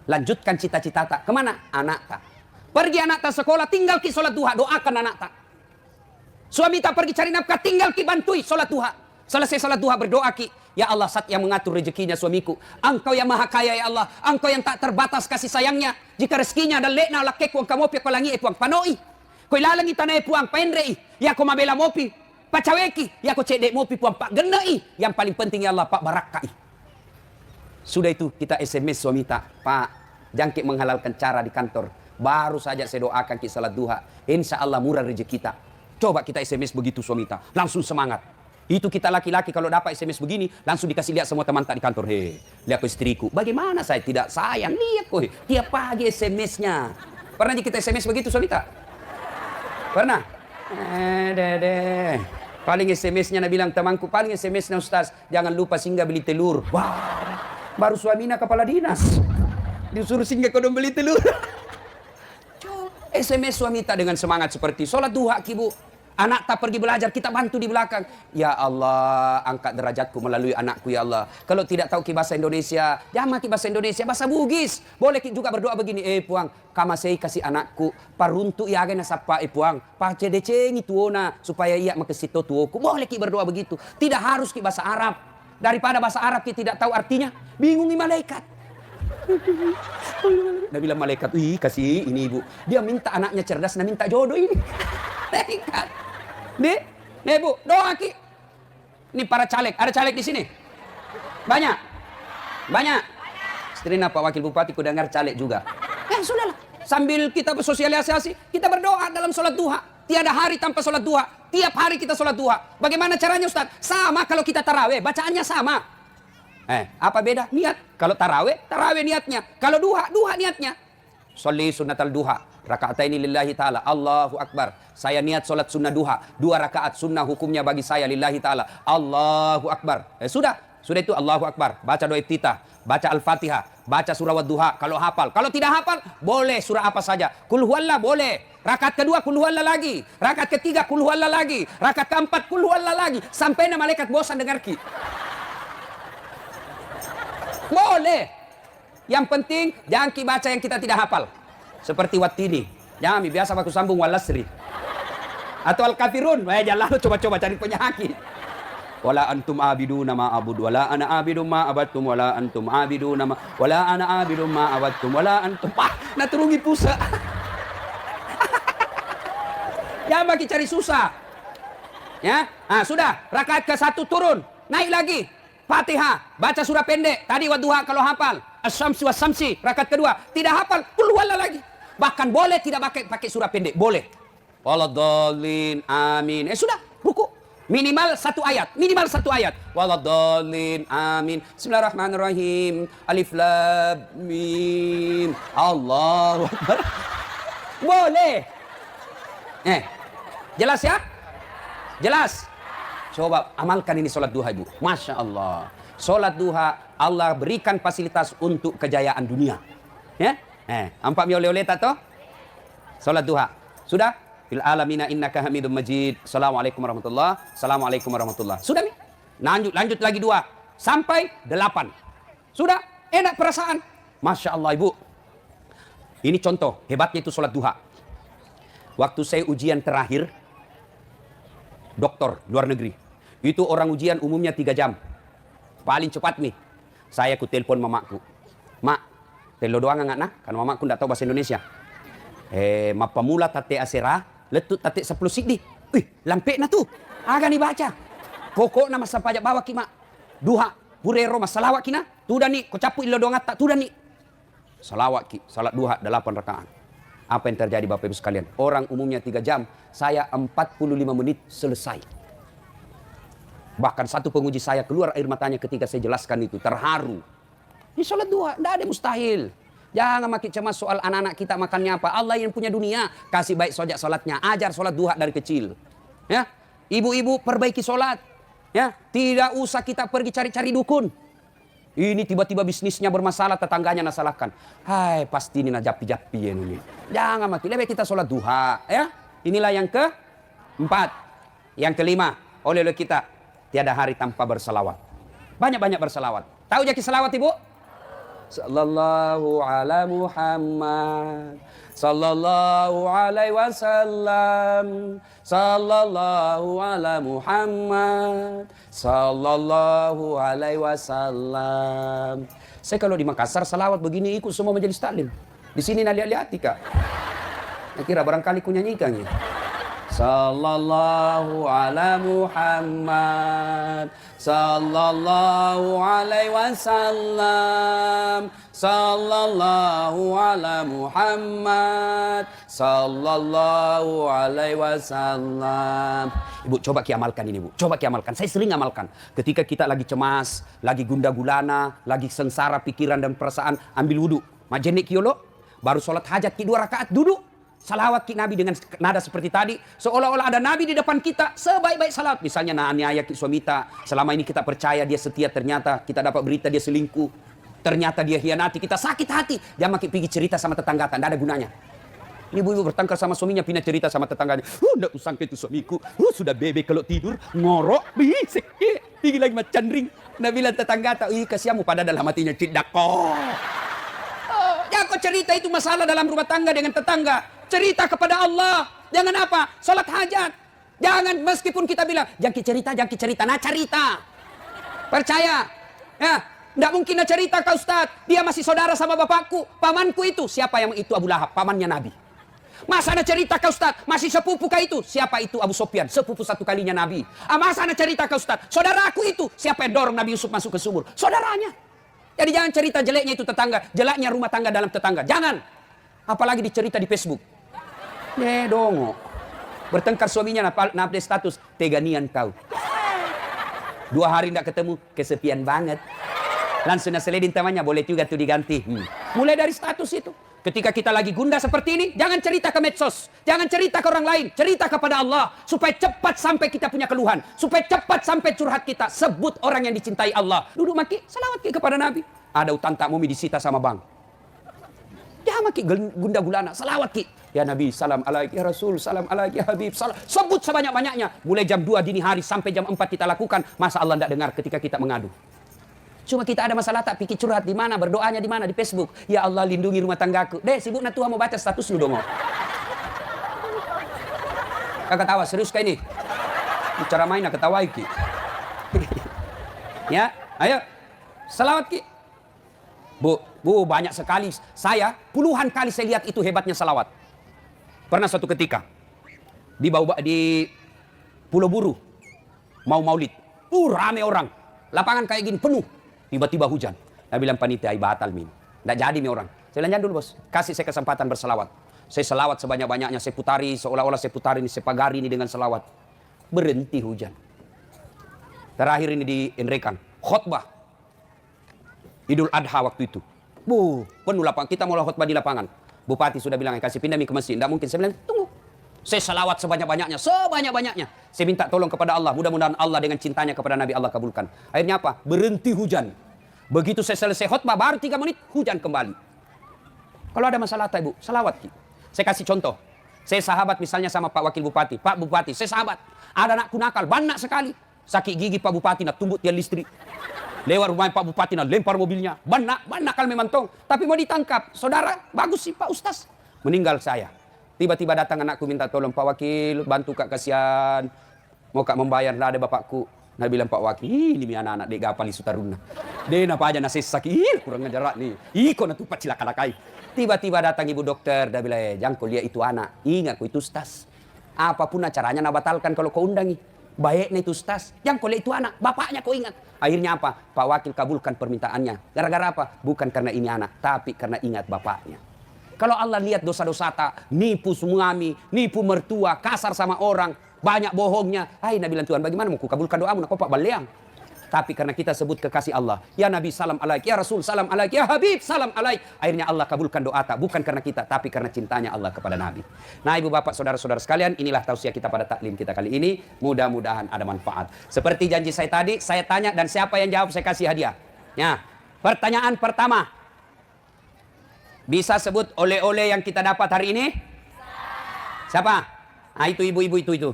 Lanjutkan cita-cita tak. Kemana? Anak tak. Pergi anak tak sekolah, tinggal ki sholat duha. Doakan anak tak. Suami tak pergi cari nafkah, tinggal ki bantui sholat duha. Selesai sholat duha berdoa ki. Ya Allah, saat yang mengatur rezekinya suamiku. Engkau yang maha kaya ya Allah. Engkau yang tak terbatas kasih sayangnya. Jika rezekinya dan lekna lakek kuang kamopi ko langi puang panoi. Ko ilalangi tanah puang pendrei. Ya ko mabela mopi. Pacaweki. Ya ko cedek mopi puang pak genai. Yang paling penting ya Allah pak barakai. Sudah itu kita SMS suami tak, Pak, jangkit menghalalkan cara di kantor. Baru saja saya doakan kita salat duha. Insya Allah murah rezeki kita. Coba kita SMS begitu suami tak, langsung semangat. Itu kita laki-laki kalau dapat SMS begini, langsung dikasih lihat semua teman tak di kantor. Hei, lihat ke istriku. Bagaimana saya tidak sayang? Lihat kok, tiap pagi SMS-nya. Pernah kita SMS begitu suami tak? Pernah? Dede. Paling SMS-nya nak bilang temanku, paling SMS-nya Ustaz, jangan lupa singgah beli telur. Wah. Baru suaminya kepala dinas. Disuruh singgah kodong beli telur. SMS suami tak dengan semangat seperti sholat duha kibu. Anak tak pergi belajar, kita bantu di belakang. Ya Allah, angkat derajatku melalui anakku ya Allah. Kalau tidak tahu ki bahasa Indonesia, jangan ki bahasa Indonesia, bahasa Bugis. Boleh ki juga berdoa begini, puang, kamasei kasih anakku, paruntu ia gena sapa puang, pacedecengi tuona supaya ia makesito tuoku. Boleh ki berdoa begitu. Tidak harus ki bahasa Arab. Daripada bahasa Arab kita tidak tahu artinya, bingungi malaikat. Dia bilang malaikat, kasih ini ibu. Dia minta anaknya cerdas, dia minta jodoh ini. Malaikat. Nih bu, doa ki. Ini para caleg, ada caleg di sini? Banyak? Banyak? Seterina Pak Wakil Bupati ku dengar caleg juga. Ya sudahlah, sambil kita bersosialisasi, kita berdoa dalam sholat duha. Tiada hari tanpa sholat duha. Tiap hari kita sholat duha. Bagaimana caranya Ustaz? Sama kalau kita taraweh, bacaannya sama. Apa beda? Niat. Kalau taraweh, taraweh niatnya. Kalau duha, duha niatnya. Sholli sunnatal duha. Raka'ataini lillahi ta'ala. Allahu Akbar. Saya niat sholat sunnah duha. 2 rakaat sunnah hukumnya bagi saya lillahi ta'ala. Allahu Akbar. Sudah. Sudah itu Allahu Akbar. Baca doa iftitah. Baca Al-Fatihah. Baca surah Wad-Duha kalau hafal. Kalau tidak hafal, boleh surah apa saja. Qul huwallah boleh. Rakaat kedua Qul huwallah lagi. Rakaat ketiga Qul huwallah lagi. Rakaat keempat Qul huwallah lagi. Sampai malaikat bosan dengar ki. Boleh. Yang penting jangan ki baca yang kita tidak hafal. Seperti Wattini. Jangan biasa aku sambung Walasri. Atau Al-Kafirun. Jangan lalu coba-coba cari penyakit. Wala antum abiduna ma abud wala ana abidum ma abattum wala antum abiduna ma wala ana abidum ma abattum wala antum naturungi pusa. Ya bagi cari susah. Ya, sudah rakaat ke-1 turun, naik lagi. Fatihah, baca surah pendek. Tadi Wadduha kalau hafal. As-Samsi was-Samsi, rakaat kedua. Tidak hafal, Qul huwallah lagi. Bahkan boleh tidak pakai surah pendek, boleh. Waladhdallin, amin. Sudah, ruku. Minimal 1 ayat. Minimal 1 ayat. Waladhdallin. Amin. Bismillahirrahmanirrahim. Alif lam mim. Allahu Akbar. Boleh. Jelas ya? Jelas. Coba amalkan ini sholat duha ibu. Masya Allah. Sholat duha Allah berikan fasilitas untuk kejayaan dunia. Ya? Nampak mi oleh-oleh tak toh? Sholat duha. Sudah? Fil alamina innaka hamidum majid. Assalamualaikum warahmatullahi. Assalamualaikum warahmatullahi. Sudah nih. Lanjut lagi 2 sampai 8. Sudah, enak perasaan. Masya Allah ibu. Ini contoh hebatnya itu sholat duha. Waktu saya ujian terakhir, doktor luar negeri. Itu orang ujian umumnya 3 jam. Paling cepat nih. Saya ku telepon mamaku. Mak, Telo doang nggak nah, karena mamaku nggak tahu bahasa Indonesia. Mapamula tate asera, letut tate 10 sidi. Wih, lampe na tuh. Agak nih baca. Pokoknya masa pajak bawa kima. Duha, purero mas salawat kina. Tuh dah nih, kau capu ilo doang tak. Tuh dah nih. Salawat ki, salat duha 8 rakaat. Apa yang terjadi Bapak Ibu sekalian? Orang umumnya 3 jam, saya 45 menit selesai. Bahkan satu penguji saya keluar air matanya ketika saya jelaskan itu, terharu. Ini sholat duha, tidak ada mustahil. Jangan makin cemas soal anak-anak kita makannya apa. Allah yang punya dunia, kasih baik sojak sholatnya. Ajar sholat duha dari kecil. Ya, ibu-ibu perbaiki sholat. Ya, tidak usah kita pergi cari-cari dukun. Ini tiba-tiba bisnisnya bermasalah, tetangganya nasalahkan. Hai, pasti ini najapi-japi ya ini. Jangan makin, lebih kita sholat duha. Ya, inilah yang keempat. Yang kelima, oleh kita tiada hari tanpa berselawat. Banyak-banyak berselawat. Tahu jaki selawat ibu? Sallallahu ala Muhammad, sallallahu alaihi wasallam, sallallahu ala Muhammad, sallallahu alaihi wasallam. Saya kalau di Makassar salawat begini ikut semua majelis taklim. Di sini lihat-lihat kak. Saya kira barangkali ku nyanyikan ya. Sallallahu ala Muhammad, sallallahu alaihi wasallam, sallallahu ala Muhammad, sallallahu alaihi wasallam. Ibu coba kiamalkan ini bu, coba kiamalkan. Saya sering amalkan. Ketika kita lagi cemas, lagi gundah gulana, lagi sengsara pikiran dan perasaan, ambil wudhu. Majenik kiolo, baru sholat hajat ki 2 rakaat duduk. Salawat ki Nabi dengan nada seperti tadi. Seolah-olah ada Nabi di depan kita. Sebaik-baik salawat. Misalnya aniaya ki suamita. Selama ini kita percaya dia setia. Ternyata kita dapat berita dia selingkuh. Ternyata dia hianati. Kita sakit hati. Dia makin pergi cerita sama tetangga. Tidak ada gunanya. Ini ibu-ibu bertengkar sama suaminya. Pindah cerita sama tetangganya. Tidak usangka itu suamiku. Sudah bebe kalau tidur. Ngorok. Bisik. Tinggi lagi macan ring. Nah bilang tetangga. Kasihamu pada dalam hatinya. Tidak kok. Ya kok cerita itu masalah dalam rumah tangga dengan tetangga. Cerita kepada Allah. Jangan apa? Salat hajat. Jangan meskipun kita bilang, jangan cerita. Nah cerita. Percaya. Ya, tidak mungkin nak cerita kau Ustaz. Dia masih saudara sama bapakku. Pamanku itu. Siapa yang itu? Abu Lahab. Pamannya Nabi. Masa ada cerita kau Ustaz? Masih sepupu kau itu? Siapa itu? Abu Sofyan. Sepupu satu kalinya Nabi. Masa ada cerita kau Ustaz? Saudaraku itu. Siapa yang dorong Nabi Yusuf masuk ke sumur? Saudaranya. Jadi jangan cerita jeleknya itu tetangga. Jeleknya rumah tangga dalam tetangga. Jangan. Apalagi dicerita di Facebook. Dongo. Bertengkar suaminya update status. Teganian kau. 2 hari tidak ketemu. Kesepian banget. Langsung naseledin temannya. Boleh juga tuh diganti. Mulai dari status itu. Ketika kita lagi gundah seperti ini. Jangan cerita ke medsos. Jangan cerita ke orang lain. Cerita kepada Allah. Supaya cepat sampai kita punya keluhan. Supaya cepat sampai curhat kita. Sebut orang yang dicintai Allah. Duduk maki. Salawat ki kepada Nabi. Ada utang tak mau disita sama bank. Jangan maki gundah gulana. Salawat ki. Ya Nabi, salam alaik, ya Rasul, salam alaik, ya Habib, salam. Sebut sebanyak-banyaknya. Mulai jam 2 dini hari sampai jam 4 kita lakukan. Masa Allah tidak dengar ketika kita mengadu. Cuma kita ada masalah tak pikir curhat di mana, berdoanya di mana, di Facebook. Ya Allah lindungi rumah tanggaku. Deh, sibuk nak Tuhan mau baca status lu dong. Kakak tawa, serius kayak ini. Bicara main nak ketawa iki. Ya, ayo. Salawat ki. Bu, banyak sekali. Saya puluhan kali saya lihat itu hebatnya salawat. Pernah suatu ketika di Pulau Buru mau maulid, rame orang, lapangan kayak gini penuh, tiba-tiba hujan. Saya bilang panitia batal min, nggak jadi nih orang. Saya bilang jangan dulu bos, kasih saya kesempatan berselawat. Saya selawat sebanyak-banyaknya, saya putari seolah-olah saya putari ini, saya pagari ini dengan selawat. Berhenti hujan. Terakhir ini di Enrekan, khotbah Idul Adha waktu itu. Penuh lapangan, kita mau khotbah di lapangan. Bupati sudah bilang, kasih pindah ke masjid. Tidak mungkin. Saya bilang, tunggu. Saya salawat sebanyak-banyaknya. Saya minta tolong kepada Allah. Mudah-mudahan Allah dengan cintanya kepada Nabi Allah kabulkan. Akhirnya apa? Berhenti hujan. Begitu saya selesai khutbah, baru 3 menit, hujan kembali. Kalau ada masalah, Ibu, salawat. Saya kasih contoh. Saya sahabat misalnya sama Pak Wakil Bupati. Pak Bupati, saya sahabat. Ada anakku nakal, banyak sekali. Sakit gigi Pak Bupati, nak tumbuk tiang listrik. Lewat rumah Pak Bupati, nak lempar mobilnya. Banyak nakal memang tong. Tapi mau ditangkap. Saudara, bagus sih Pak Ustaz. Meninggal saya. Tiba-tiba datang anakku minta tolong, Pak Wakil, bantu kak kasihan. Mau kak membayar, tidak ada bapakku. Nabi bilang Pak Wakil, ini anak-anak dek gapali sutaruna. Dia napa aja nasi sakit, kurang ngajarak nih. Iko na tupat sila kalakai. Tiba-tiba datang ibu dokter, dia bilang, jangan kau lihat itu anak. Ingat kau itu ustaz. Apapun caranya nak batalkan kalau kau undangi. Baiknya itu ustaz. Jangan kau lihat itu anak, bapaknya kau ingat. Akhirnya apa? Pak Wakil kabulkan permintaannya. Gara-gara apa? Bukan karena ini anak, tapi karena ingat bapaknya. Kalau Allah lihat dosa-dosa tak, nipu suami, nipu mertua, kasar sama orang, banyak bohongnya. Hai Nabi bilang, Tuhan bagaimana mau kabulkan doamu? Nak pak baleang. Tapi karena kita sebut kekasih Allah, ya Nabi salam alaik, ya Rasul salam alaik, ya Habib salam alaik. Akhirnya Allah kabulkan doa tak, bukan karena kita, tapi karena cintanya Allah kepada Nabi. Nah ibu bapak saudara-saudara sekalian, inilah tausiah kita pada taklim kita kali ini. Mudah-mudahan ada manfaat. Seperti janji saya tadi, saya tanya dan siapa yang jawab saya kasih hadiah. Ya, pertanyaan pertama. Bisa sebut oleh-oleh yang kita dapat hari ini? Siapa? Ah itu ibu-ibu itu.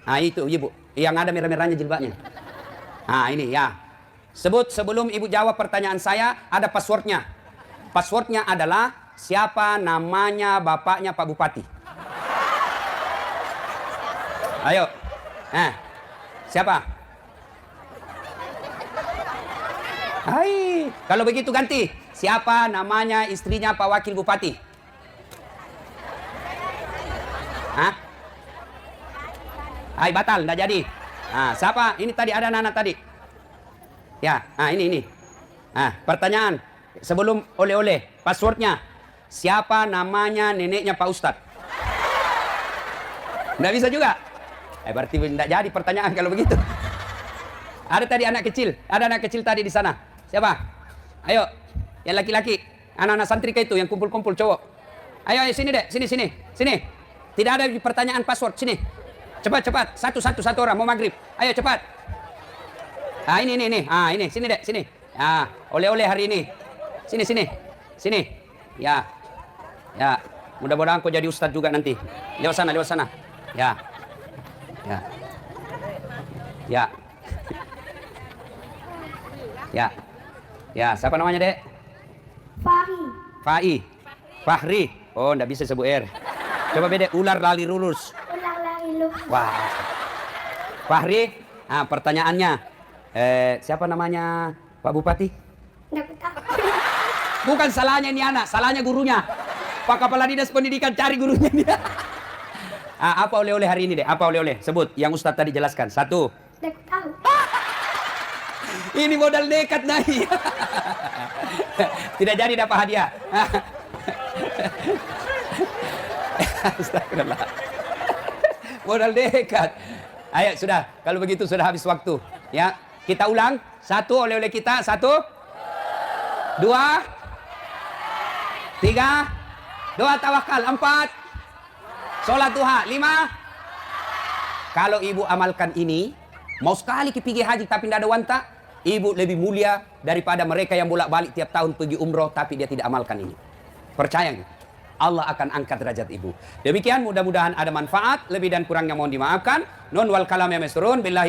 Ah itu ibu, yang ada merah-merahnya jilbabnya. Ah ini ya. Sebut sebelum ibu jawab pertanyaan saya, ada passwordnya. Passwordnya adalah siapa namanya bapaknya Pak Bupati. Ayo. Siapa? Hai, kalau begitu ganti. Siapa namanya istrinya Pak Wakil Bupati? Hah? Hai, batal, nggak jadi. Nah, siapa? Ini tadi ada anak tadi. Ya, ini. Pertanyaan sebelum oleh-oleh, passwordnya. Siapa namanya neneknya Pak Ustadz? Nggak bisa juga. Berarti nggak jadi pertanyaan kalau begitu. Ada tadi anak kecil tadi di sana. Siapa? Ayo, yang laki-laki, anak-anak santri kayak itu yang kumpul-kumpul cowok. Ayo sini deh, sini. Tidak ada pertanyaan password, sini. Cepat, satu orang mau maghrib. Ayo cepat. Ini. Ini, sini deh, sini. Oleh-oleh hari ini. Sini. Ya. Mudah-mudahan kau jadi ustadz juga nanti. Lewat sana. Ya. Ya, siapa namanya, Dek? Fahri. Oh, enggak bisa sebut R. Coba beda, ular lali lulus. Wah. Fahri, pertanyaannya. Siapa namanya Pak Bupati? Bukan salahnya ini anak, salahnya gurunya. Pak Kepala Dinas Pendidikan cari gurunya dia. Apa oleh-oleh hari ini, Dek? Apa oleh-oleh? Sebut, yang Ustadz tadi jelaskan. 1. Tahu. Ini modal nekat naik. Tidak jadi dapat hadiah. Astagfirullah. Modal nekat. Ayo sudah, kalau begitu sudah habis waktu. Ya, kita ulang. 1 oleh-oleh kita. 1, 2, 3, 2 tawakal. 4, sholat duha. 5. Kalau ibu amalkan ini, mau sekali pergi haji tapi tidak ada wanta, ibu lebih mulia daripada mereka yang bolak-balik tiap tahun pergi umroh tapi dia tidak amalkan ini. Percaya nggak? Allah akan angkat derajat ibu. Demikian, mudah-mudahan ada manfaat. Lebih dan kurangnya mohon dimaafkan. Nun wal kalam ya mesrun billahi.